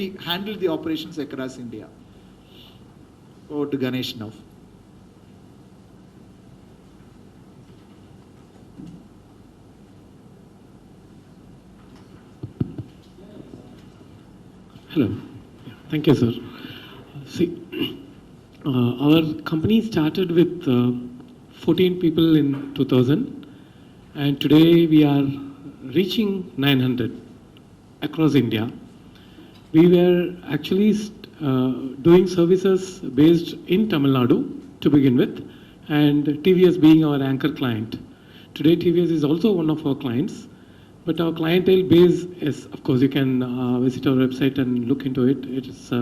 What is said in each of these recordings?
we handle the operations across India. Over to Ganesh now. Hello. Thank you, sir. See, our company started with 14 people in 2000, and today we are reaching 900 across India. We were actually doing services based in Tamil Nadu to begin with, and TVS being our anchor client. Today, TVS is also one of our clients, but our clientele base is, of course, you can visit our website and look into it. It is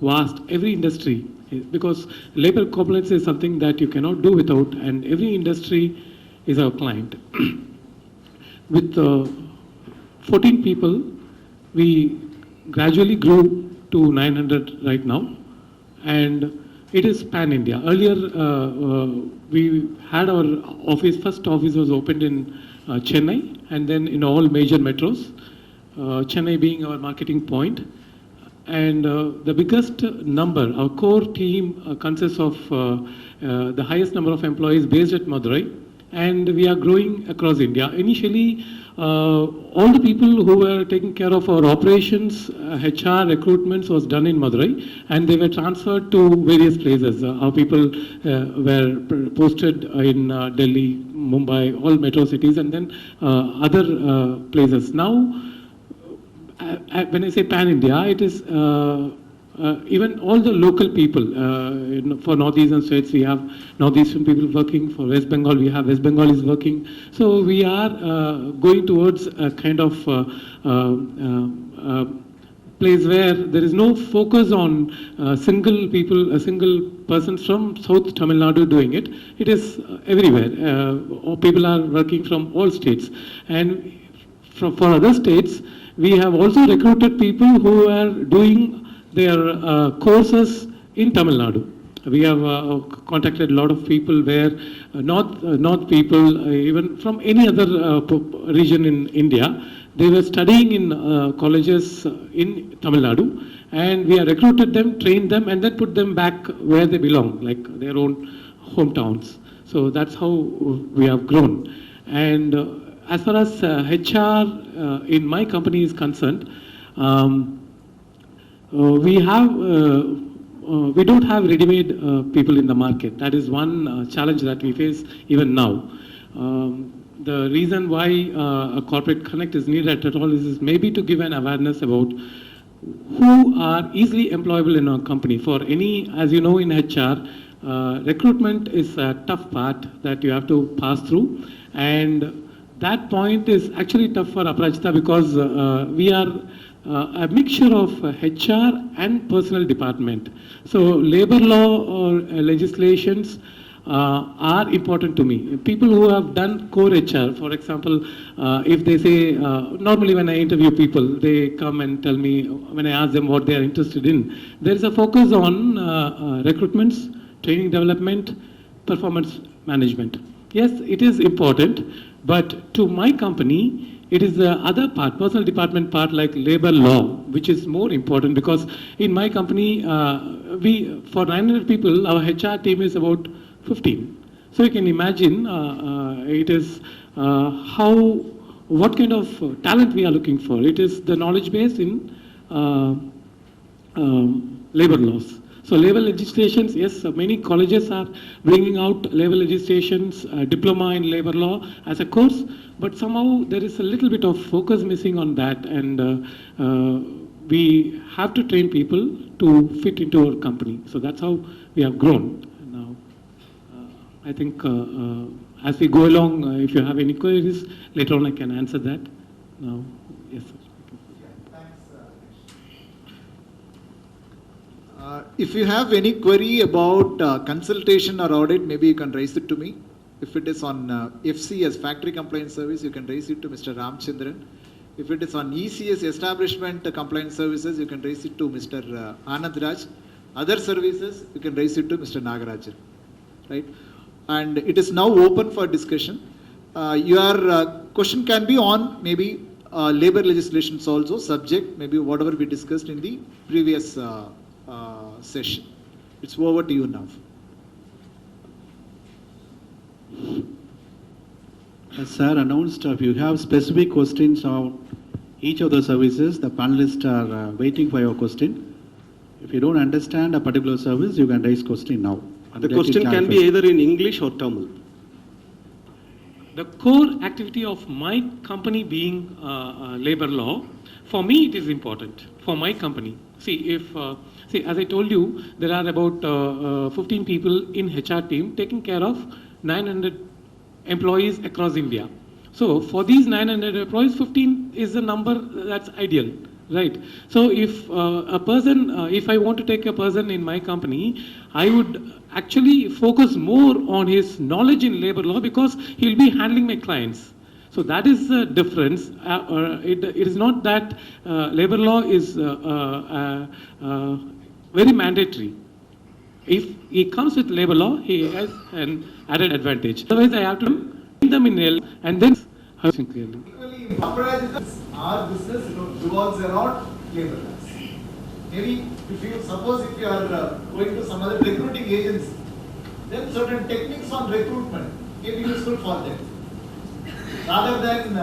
vast, every industry, because labor compliance is something that you cannot do without, and every industry is our client. With 14 people, we gradually grew to 900 right now, and it is pan-India. Earlier, we had our office, first office was opened in Chennai, and then in all major metros, Chennai being our marketing point. And the biggest number, our core team consists of the highest number of employees based at Madurai, and we are growing across India. Initially, all the people who were taking care of our operations, HR, recruitments was done in Madurai, and they were transferred to various places. Our people were posted in Delhi, Mumbai, all metro cities, and then other places. Now, when I say pan-India, it is even all the local people. For northeastern states, we have northeastern people working. For West Bengal, we have West Bengalis working. So we are going towards a kind of place where there is no focus on single people, a single person from South Tamil Nadu doing it. It is everywhere. People are working from all states. And for other states, we have also recruited people who are doing their courses in Tamil Nadu. We have contacted a lot of people where not people, even from any other region in India, they were studying in colleges in Tamil Nadu, and we have recruited them, trained them, and then put them back where they belong, like their own hometowns. So that's how we have grown. And as far as HR in my company is concerned, we don't have ready-made people in the market. That is one challenge that we face even now. The reason why a corporate connect is needed at all is maybe to give an awareness about who are easily employable in our company. For any, as you know, in HR, recruitment is a tough part that you have to pass through, and that point is actually tough for Aparajitha because we are a mixture of HR and personal department. So labor law or legislations are important to me. People who have done core HR, for example, if they say, normally when I interview people, they come and tell me, when I ask them what they are interested in, there is a focus on recruitments, training development, performance management. Yes, it is important, but to my company, it is the other part, personal department part, like labor law, which is more important because in my company, for 900 people, our HR team is about 15. So you can imagine it is what kind of talent we are looking for. It is the knowledge base in labor laws. So labor legislations, yes, many colleges are bringing out labor legislations, diploma in labor law as a course, but somehow there is a little bit of focus missing on that, and we have to train people to fit into our company. So that's how we have grown. Now, I think as we go along, if you have any queries, later on I can answer that. Now, yes, sir. If you have any query about consultation or audit, maybe you can raise it to me. If it is on FC as Factory Compliance Service, you can raise it to Mr. Ramchandran. If it is on ECS Establishment Compliance Services, you can raise it to Mr. Anand Raj. Other services, you can raise it to Mr. Nagarajan. Right? And it is now open for discussion. Your question can be on maybe labor legislations also, subject maybe whatever we discussed in the previous session. It's over to you now. As sir announced, if you have specific questions on each of the services, the panelists are waiting for your question. If you don't understand a particular service, you can raise question now. The question can be either in English or Tamil. The core activity of my company being labor law, for me it is important, for my company. See, as I told you, there are about 15 people in HR team taking care of 900 employees across India. So for these 900 employees, 15 is the number that's ideal, right? So if a person, if I want to take a person in my company, I would actually focus more on his knowledge in labor law because he'll be handling my clients. So that is the difference. It is not that labor law is very mandatory. If he comes with labor law, he has an added advantage. Otherwise, I have to bring them in L and then clearly. Our business revolves around labor laws. Maybe suppose if you are going to some other recruiting agency, then certain techniques on recruitment may be useful for them. Rather than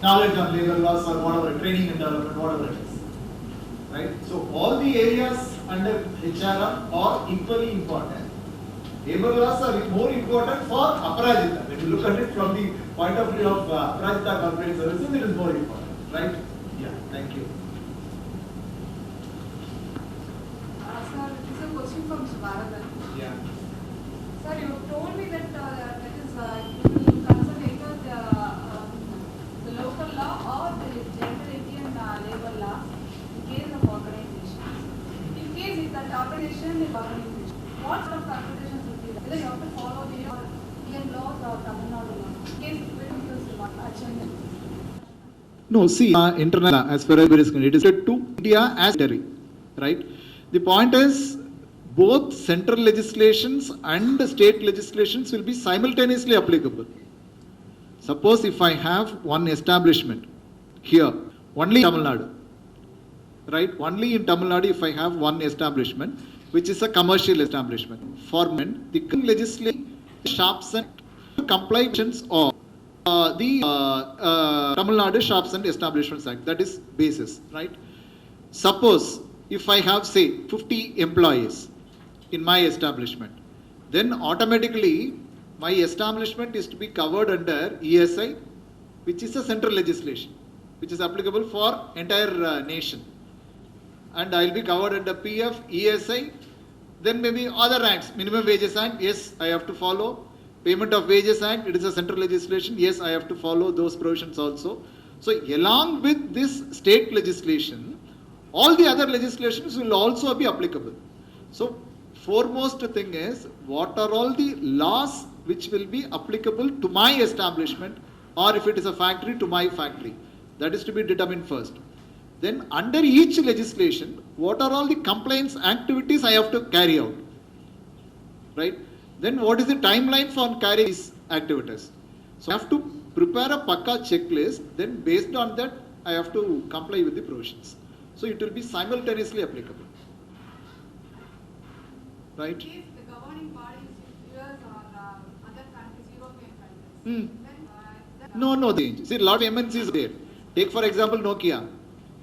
knowledge on labor laws or whatever, training and development, whatever it is. Right? So all the areas under HR are equally important. Labor laws are more important for Aparajitha. When you look at it from the point of view of Aparajitha corporate services, it is more important. Right? Yeah, thank you. Sir, this is a question from Bharat. Yeah. Sir, you told me that you will concern either the local law or the gender and labor law in case of organizations. In case if that organization is organization, what sort of consultations would be there? Whether you have to follow the Indian laws or Tamil Nadu law. In case it will use what action. No, see, internal as far as it is concerned, it is to India as military, right? The point is, both central legislations and state legislations will be simultaneously applicable. Suppose if I have one establishment here, only in Tamil Nadu, right? Only in Tamil Nadu if I have one establishment, which is a commercial establishment. For men, the legislation sharps and compliance of the Tamil Nadu Shops and Establishments Act, that is basis, right? Suppose if I have say 50 employees in my establishment, then automatically my establishment is to be covered under ESI, which is a central legislation, which is applicable for entire nation. And I will be covered under PF, ESI, then maybe other acts, Minimum Wages Act, yes, I have to follow. Payment of Wages Act, it is a central legislation, yes, I have to follow those provisions also. So along with this state legislation, all the other legislations will also be applicable. So foremost thing is, what are all the laws which will be applicable to my establishment, or if it is a factory, to my factory. That is to be determined first. Then under each legislation, what are all the compliance activities I have to carry out, right? Then what is the timeline for carrying these activities? So I have to prepare a Pakka checklist, then based on that, I have to comply with the provisions. So it will be simultaneously applicable. Right? In case the governing body is US or other countries, European countries, then No change. See, a lot of MNCs there. Take for example Nokia.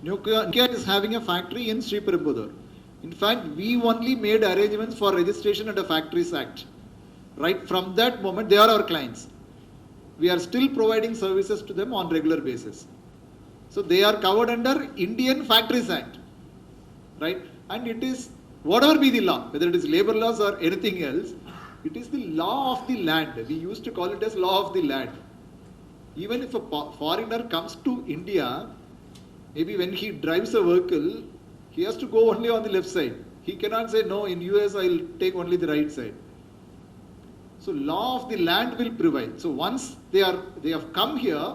Nokia is having a factory in Sriperumbudur. In fact, we only made arrangements for registration under Factories Act. Right from that moment, they are our clients. We are still providing services to them on regular basis. So they are covered under Indian Factories Act. Right? And it is, whatever be the law, whether it is labor laws or anything else, it is the law of the land. We used to call it as law of the land. Even if a foreigner comes to India, maybe when he drives a vehicle, he has to go only on the left side. He cannot say, no, in US I will take only the right side. So law of the land will prevail. So once they have come here,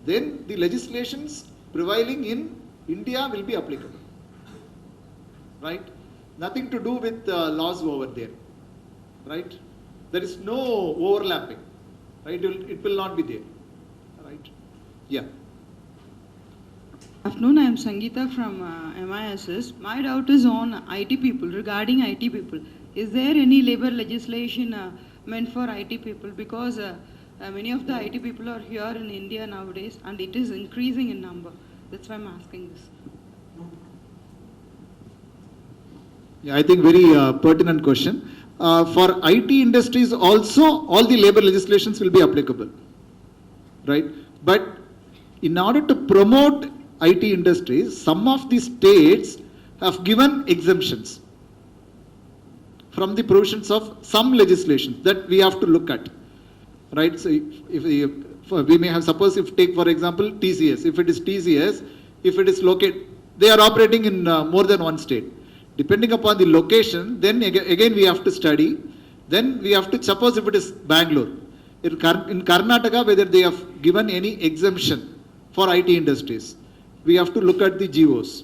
then the legislations prevailing in India will be applicable. Right? Nothing to do with laws over there. Right? There is no overlapping. Right? It will not be there. Right? Yeah. Afternoon, I am Sangeeta from MISS. My doubt is on IT people, regarding IT people. Is there any labor legislation meant for IT people? Because many of the IT people are here in India nowadays and it is increasing in number. That's why I'm asking this. Yeah, I think very pertinent question. For IT industries also, all the labor legislations will be applicable, right? But in order to promote IT industries, some of the states have given exemptions from the provisions of some legislation that we have to look at, right? So if we may have, suppose if take for example TCS, if it is TCS, if it is located, they are operating in more than one state. Depending upon the location, then again we have to study. Then we have to, suppose if it is Bangalore, in Karnataka, whether they have given any exemption for IT industries. We have to look at the GOs,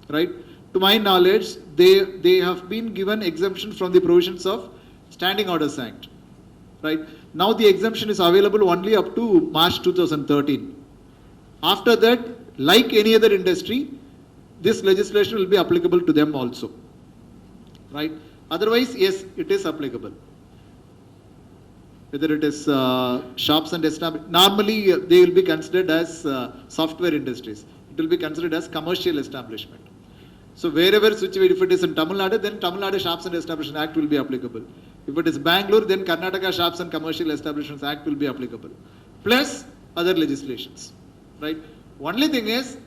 right? To my knowledge, they have been given exemption from the provisions of Standing Orders Act, right? Now the exemption is available only up to March 2013. After that, like any other industry, this legislation will be applicable to them also, right? Otherwise, yes, it is applicable. Whether it is shops and establishments, normally they will be considered as software industries. It will be considered as commercial establishment. So wherever situated, if it is in Tamil Nadu, then Tamil Nadu Shops and Establishment Act will be applicable. If it is Bangalore, then Karnataka Shops and Commercial Establishments Act will be applicable. Plus other legislations, right? Only thing is,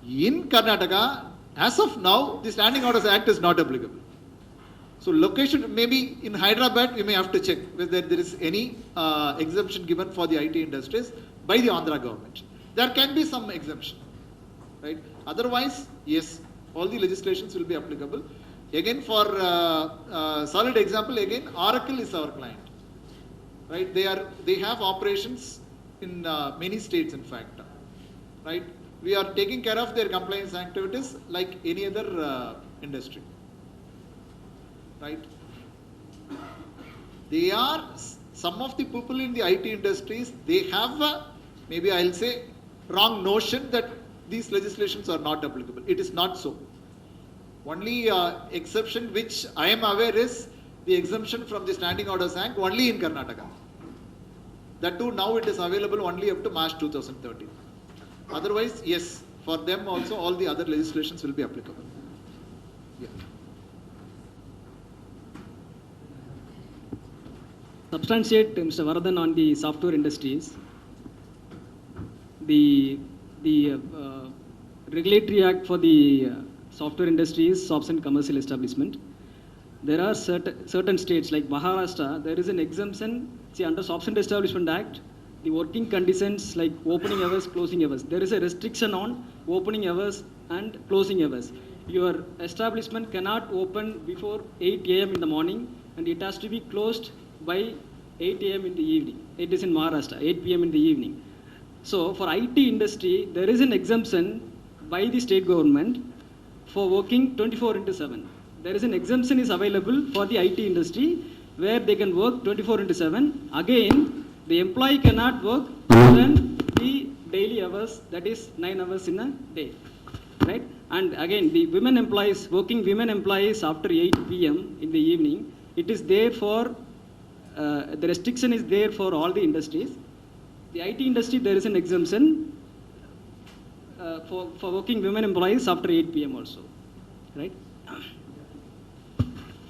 in Karnataka, as of now, the Standing Orders Act is not applicable. So location, maybe in Hyderabad, we may have to check whether there is any exemption given for the IT industries by the Andhra government. There can be some exemption, right? Otherwise, yes, all the legislations will be applicable. Again, for solid example, again, Oracle is our client, right? They have operations in many states, in fact, right? We are taking care of their compliance activities like any other industry, right? They are, some of the people in the IT industries, they have maybe I'll say wrong notion that these legislations are not applicable. It is not so. Only exception which I am aware is the exemption from the Standing Orders Act only in Karnataka. That too, now it is available only up to March 2013. Otherwise, yes, for them also all the other legislations will be applicable. Yeah. Substantiate Mr. Varadan on the software industries. The regulatory act for the software industries, shops and commercial establishment. There are certain states like Maharashtra, there is an exemption. See, under Shops and Establishment Act, the working conditions like opening hours, closing hours. There is a restriction on opening hours and closing hours. Your establishment cannot open before 8 a.m. in the morning and it has to be closed by 8 a.m. in the evening. It is in Maharashtra, 8 p.m. in the evening. So for IT industry, there is an exemption by the state government for working 24/7. There is an exemption is available for the IT industry where they can work 24/7. Again, the employee cannot work more than the daily hours, that is 9 hours in a day, right? And again, the women employees, working women employees after 8 p.m. in the evening, it is there for, the restriction is there for all the industries. The IT industry, there is an exemption for working women employees after 8 p.m. also, right?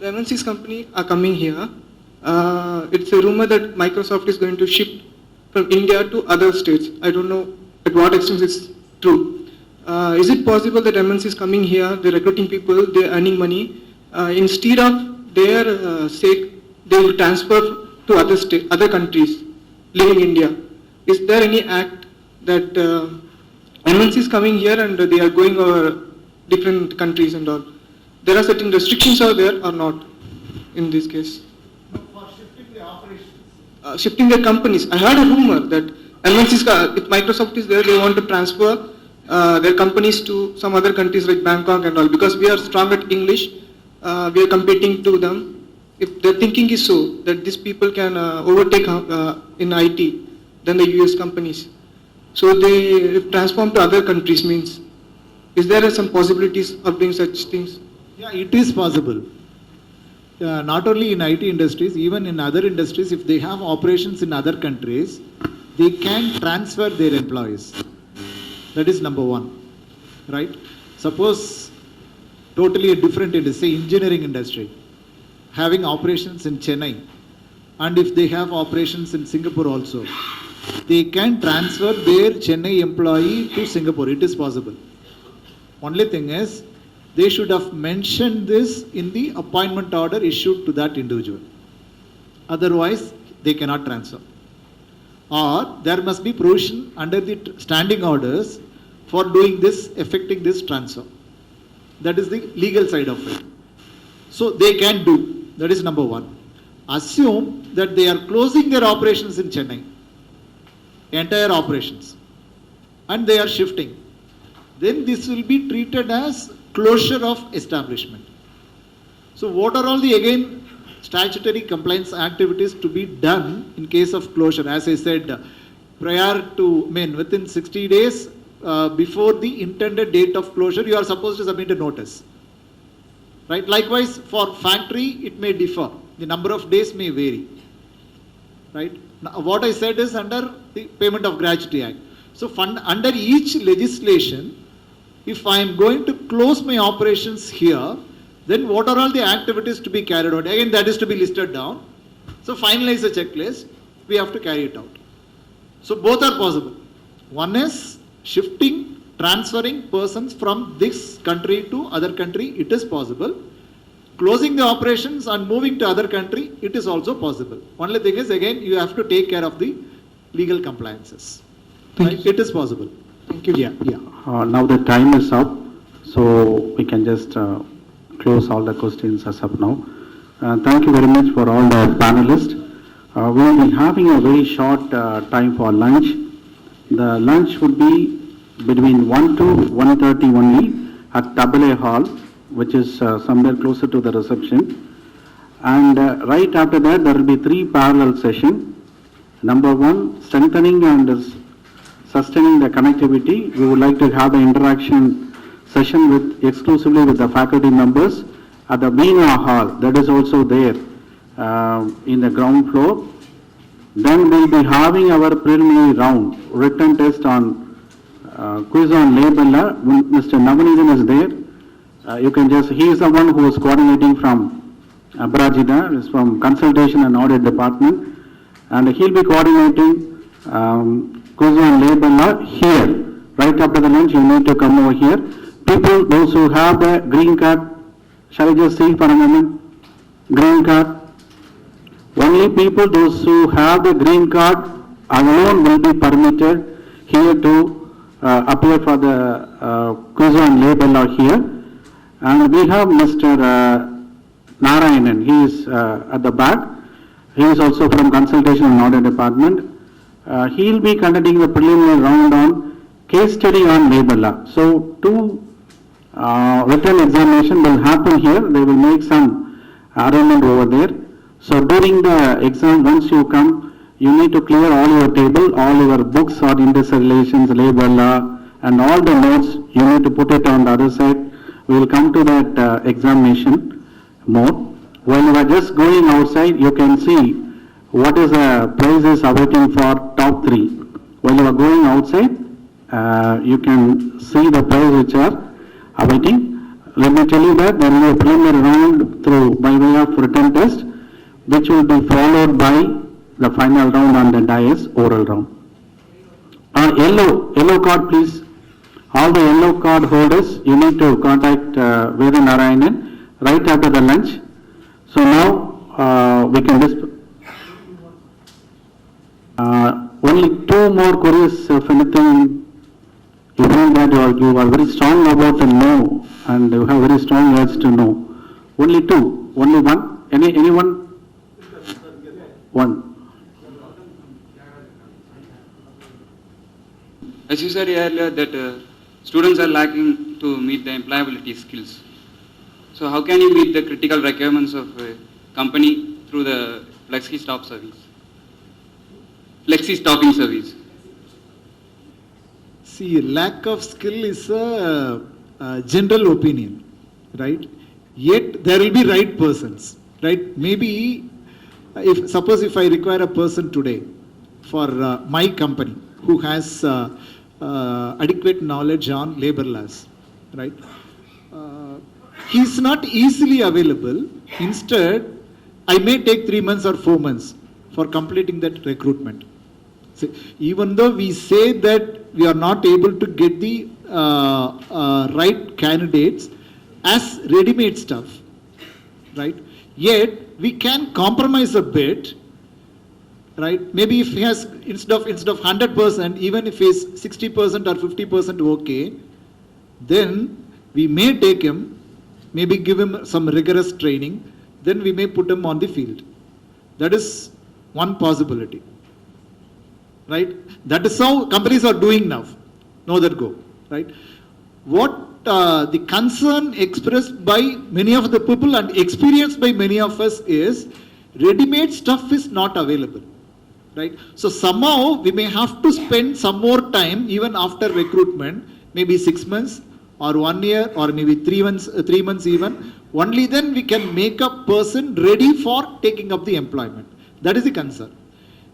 The MNC's company are coming here. It's a rumor that Microsoft is going to ship from India to other states. I don't know at what extent it's true. Is it possible that MNC is coming here, they're recruiting people, they're earning money, instead of their sake, they will transfer to other countries, leaving India? Is there any act that MNC is coming here and they are going over different countries and all? There are certain restrictions are there or not in this case? For shifting the operations. Shifting their companies. I heard a rumor that MNCs, if Microsoft is there, they want to transfer their companies to some other countries like Bangkok and all. Because we are strong at English, we are competing to them. If their thinking is so that these people can overtake in IT than the US companies, so they transform to other countries means Is there some possibilities of doing such things? Yeah, it is possible. Not only in IT industries, even in other industries, if they have operations in other countries, they can transfer their employees. That is number one, right? Suppose totally a different industry, say engineering industry, having operations in Chennai, and if they have operations in Singapore also, they can transfer their Chennai employee to Singapore. It is possible. Only thing is, they should have mentioned this in the appointment order issued to that individual. Otherwise, they cannot transfer. Or there must be provision under the standing orders for doing this, effecting this transfer. That is the legal side of it. So they can do. That is number one. Assume that they are closing their operations in Chennai, entire operations, and they are shifting. Then this will be treated as closure of establishment. So what are all the again statutory compliance activities to be done in case of closure? As I said, prior to, within 60 days before the intended date of closure, you are supposed to submit a notice. Right? Likewise, for factory, it may differ. The number of days may vary. Right? Now, what I said is under the Payment of Gratuity Act. So under each legislation, if I am going to close my operations here, then what are all the activities to be carried out? Again, that is to be listed down. So finalize the checklist, we have to carry it out. So both are possible. One is shifting, transferring persons from this country to other country, it is possible. Closing the operations and moving to other country, it is also possible. Only thing is, again, you have to take care of the legal compliances. Right? It is possible. Thank you. Yeah. Now the time is up, so we can just close all the questions as of now. Thank you very much for all the panelists. We will be having a very short time for lunch. The lunch would be between 1 to 1:30 only at AA Hall, which is somewhere closer to the reception. And right after that, there will be 3 parallel sessions. Number 1, strengthening and sustaining the connectivity. We would like to have an interaction session exclusively with the faculty members at the Bina Hall, that is also there in the ground floor. Then we'll be having our preliminary round, written test on quiz on labor law. Mr. Navanithan is there. He is the one who is coordinating from Aparajitha, is from Consultation and Audit Department, and he'll be coordinating quiz on labor law here. Right after the lunch, you need to come over here. People, those who have the green card, shall I just see for a moment? Green card. Only people, those who have the green card alone will be permitted here to appear for the quiz on labor law here. And we have Mr. Narayanan, he is at the back. He is also from Consultation and Audit Department. He will be conducting the preliminary round on case study on labor law. So 2 written examination will happen here. They will make some arrangement over there. So during the exam, once you come, you need to clear all your table, all your books on industrial relations, labor law, and all the notes. You need to put it on the other side. We will come to that examination more. When you are just going outside, you can see what is the prizes awaiting for top 3. When you are going outside, you can see the prizes which are awaiting. Let me tell you that there is a preliminary round by way of written test, which will be followed by the final round on the dais, oral round. Yellow card, please. All the yellow card holders, you need to contact Veda Narayanan right after the lunch. So now we can just only 2 more queries. If anything, you find that you are very strong about the no, and you have very strong urge to know. Only 2, only 1. Anyone? 1. As you said earlier that students are lacking to meet the employability skills. So how can you meet the critical requirements of a company through the flexi stopping service? See, lack of skill is a general opinion, right? Yet there will be right persons, right? Maybe suppose if I require a person today for my company who has adequate knowledge on labor laws, right? He is not easily available. Instead, I may take 3 months or 4 months for completing that recruitment. So, even though we say that we are not able to get the right candidates as ready-made stuff, right? Yet we can compromise a bit, right? Maybe if he has instead of 100%, even if he's 60% or 50% okay, then we may take him, maybe give him some rigorous training, then we may put him on the field. That is one possibility, right? That is how companies are doing now. Know that go, right? What the concern expressed by many of the people and experienced by many of us is ready-made stuff is not available, right? So somehow we may have to spend some more time even after recruitment, maybe 6 months or 1 year or maybe 3 months even. Only then we can make a person ready for taking up the employment. That is the concern.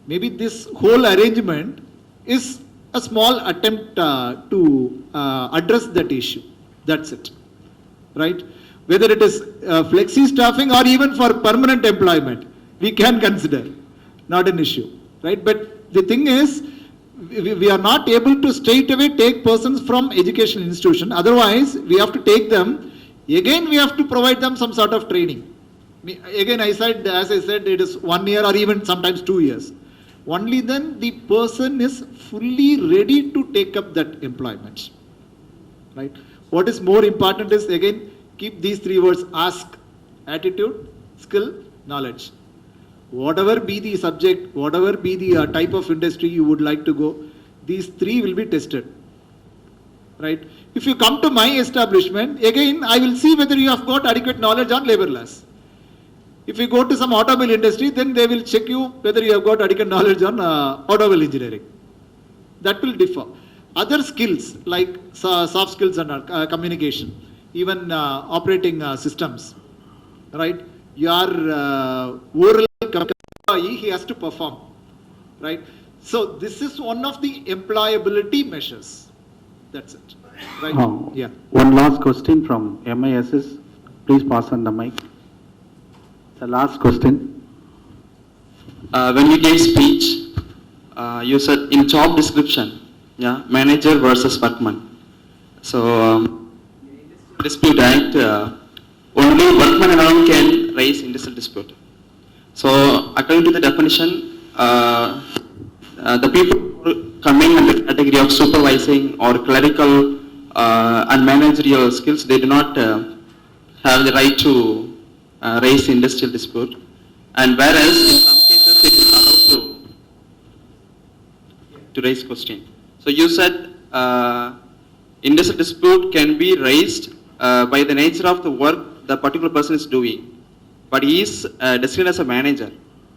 Maybe this whole arrangement is a small attempt to address that issue. That's it, right? Whether it is flexi staffing or even for permanent employment, we can consider, not an issue, right? But the thing is, we are not able to straight away take persons from educational institution. Otherwise, we have to take them. Again, we have to provide them some sort of training. Again, as I said, it is 1 year or even sometimes 2 years. Only then the person is fully ready to take up that employment, right? What is more important is, again, keep these 3 words: ask, attitude, skill, knowledge. Whatever be the subject, whatever be the type of industry you would like to go, these 3 will be tested, right? If you come to my establishment, again, I will see whether you have got adequate knowledge on labor laws. If you go to some automobile industry, then they will check you whether you have got adequate knowledge on automobile engineering. That will differ. Other skills like soft skills and communication, even operating systems, right? Your oral he has to perform, right? So this is one of the employability measures. That's it, right? Yeah. One last question from MISS. Please pass on the mic. The last question. When you gave speech, you said in job description, yeah, manager versus workman. So, dispute act, only workman alone can raise industrial dispute. So, according to the definition, the people who coming under the category of supervising or clerical and managerial skills, they do not have the right to raise industrial dispute, and whereas in some cases it is allowed to raise question. So you said industrial dispute can be raised by the nature of the work the particular person is doing, but he is designated as a manager.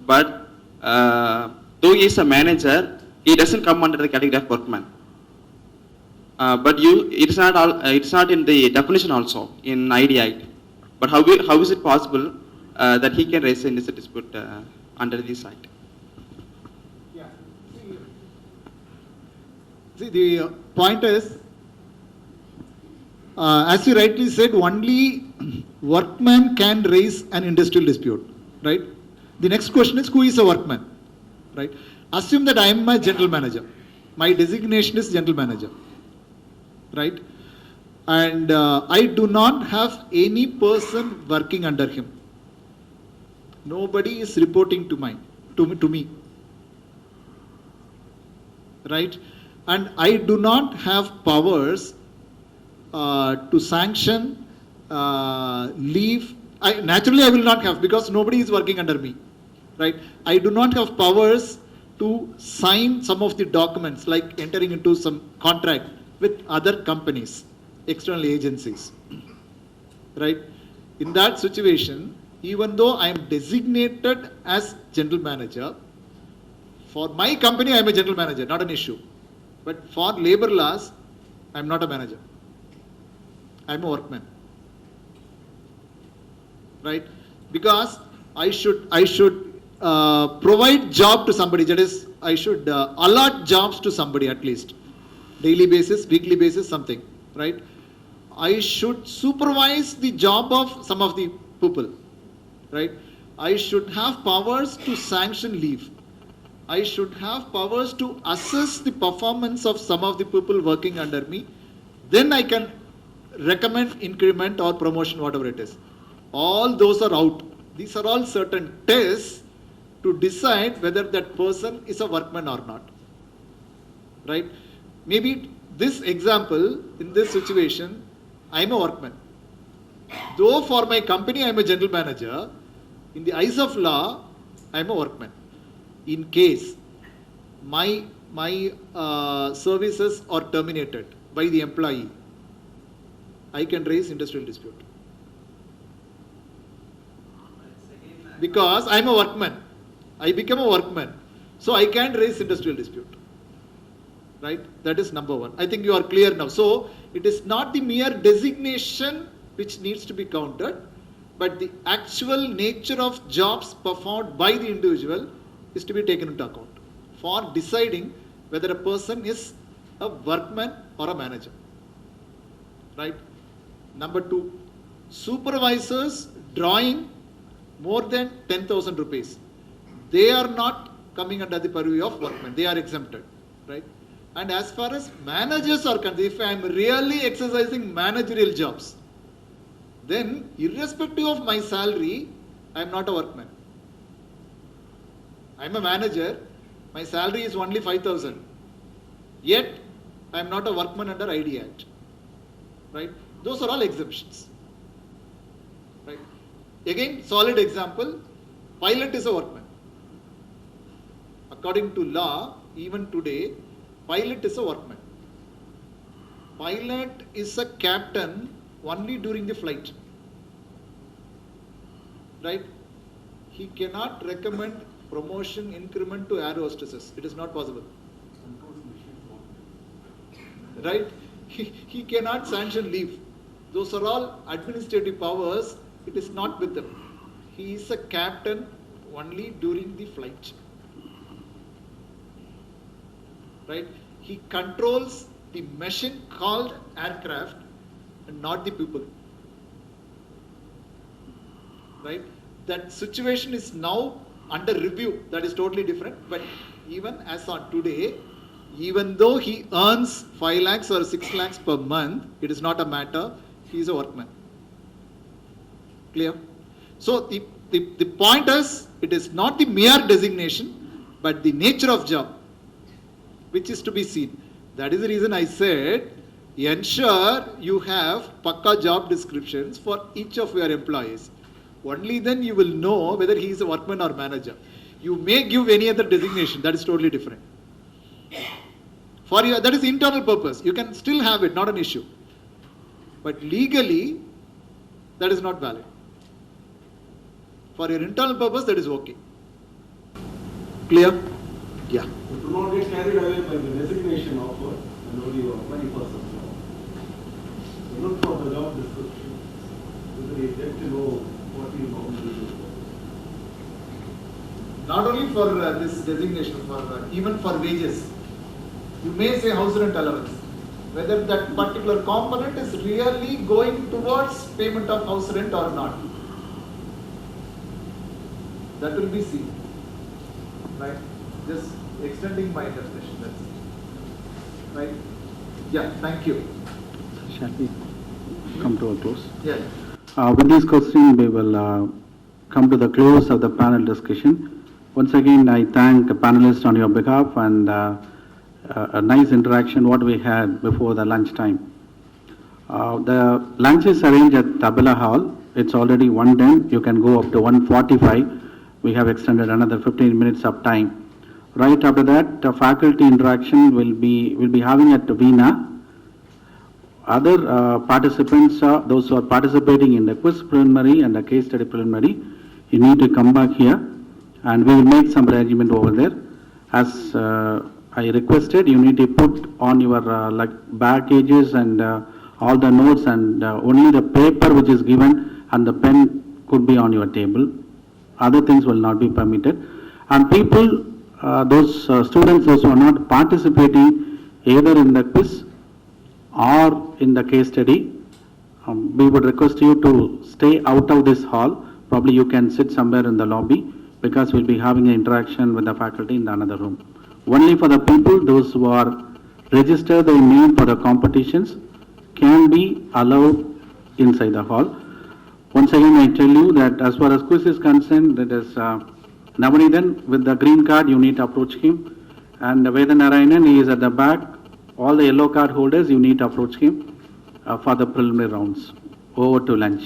But though he is a manager, he doesn't come under the category of workman. But it's not in the definition also in ID Act. But how is it possible that he can raise an industrial dispute under this act? Yeah. See, the point is, as you rightly said, only workman can raise an industrial dispute, right? The next question is, who is a workman, right? Assume that I am a general manager. My designation is general manager, right? And I do not have any person working under him. Nobody is reporting to me, right? And I do not have powers to sanction leave. Naturally, I will not have, because nobody is working under me, right? I do not have powers to sign some of the documents, like entering into some contract with other companies, external agencies, right? In that situation, even though I am designated as general manager, for my company I am a general manager, not an issue. But for labor laws, I am not a manager. I'm a workman. Right? Because I should provide job to somebody. That is, I should allot jobs to somebody at least, daily basis, weekly basis, something. Right? I should supervise the job of some of the people. Right? I should have powers to sanction leave. I should have powers to assess the performance of some of the people working under me. Then I can recommend increment or promotion, whatever it is. All those are out. These are all certain tests to decide whether that person is a workman or not. Right? Maybe this example, in this situation, I am a workman. Though for my company I am a general manager, in the eyes of law, I am a workman. In case my services are terminated by the employee, I can raise industrial dispute. Because I am a workman. I become a workman. So I can raise industrial dispute. Right? That is number one. I think you are clear now. So it is not the mere designation which needs to be counted, but the actual nature of jobs performed by the individual is to be taken into account for deciding whether a person is a workman or a manager. Right? Number two, supervisors drawing more than 10,000 rupees. They are not coming under the purview of workmen. They are exempted. Right? And as far as managers are concerned, if I am really exercising managerial jobs, then irrespective of my salary, I am not a workman. I am a manager, my salary is only 5,000. Yet, I am not a workman under ID Act. Right? Those are all exemptions. Right? Again, solid example, pilot is a workman. According to law, even today, pilot is a workman. Pilot is a captain only during the flight. Right? He cannot recommend promotion, increment to air hostesses. It is not possible. Right? He cannot sanction leave. Those are all administrative powers. It is not with them. He is a captain only during the flight. Right? He controls the machine called aircraft and not the people. Right? That situation is now under review. That is totally different. But even as on today, even though he earns 5 lakhs or 6 lakhs per month, it is not a matter. He is a workman. Clear? So the point is, it is not the mere designation, but the nature of job, which is to be seen. That is the reason I said, ensure you have pakka job descriptions for each of your employees. Only then you will know whether he is a workman or manager. You may give any other designation, that is totally different. For your, that is internal purpose. You can still have it, not an issue. But legally, that is not valid. For your internal purpose, that is okay. Clear? Yeah. But do not get carried away by the designation offered and only your money person. So look for the job description. So that you get to know what you normally do. Not only for this designation, for even for wages. You may say house rent allowance. Whether that particular component is really going towards payment of house rent or not. That will be seen. Right? Just extending my definition. That's it. Right? Yeah, thank you. Shall we come to a close? Yeah. With this question, we will come to the close of the panel discussion. Once again, I thank the panelists on your behalf and a nice interaction what we had before the lunch time. The lunch is arranged at Tabela Hall. It's already 1:10. You can go up to 1:45. We have extended another 15 minutes of time. Right after that, the faculty interaction will be having at Veena. Other participants, those who are participating in the quiz preliminary and the case study preliminary, you need to come back here and we will make some arrangement over there. As I requested, you need to put on your baggages and all the notes and only the paper which is given and the pen could be on your table. Other things will not be permitted. And people, those students, those who are not participating either in the quiz or in the case study, we would request you to stay out of this hall. Probably you can sit somewhere in the lobby because we'll be having an interaction with the faculty in the another room. Only for the people, those who are registered their name for the competitions can be allowed inside the hall. Once again, I tell you that as far as quiz is concerned, that is Navanidan with the green card, you need to approach him. And Vedanarayanan, he is at the back. All the yellow card holders, you need to approach him for the preliminary rounds. Over to lunch.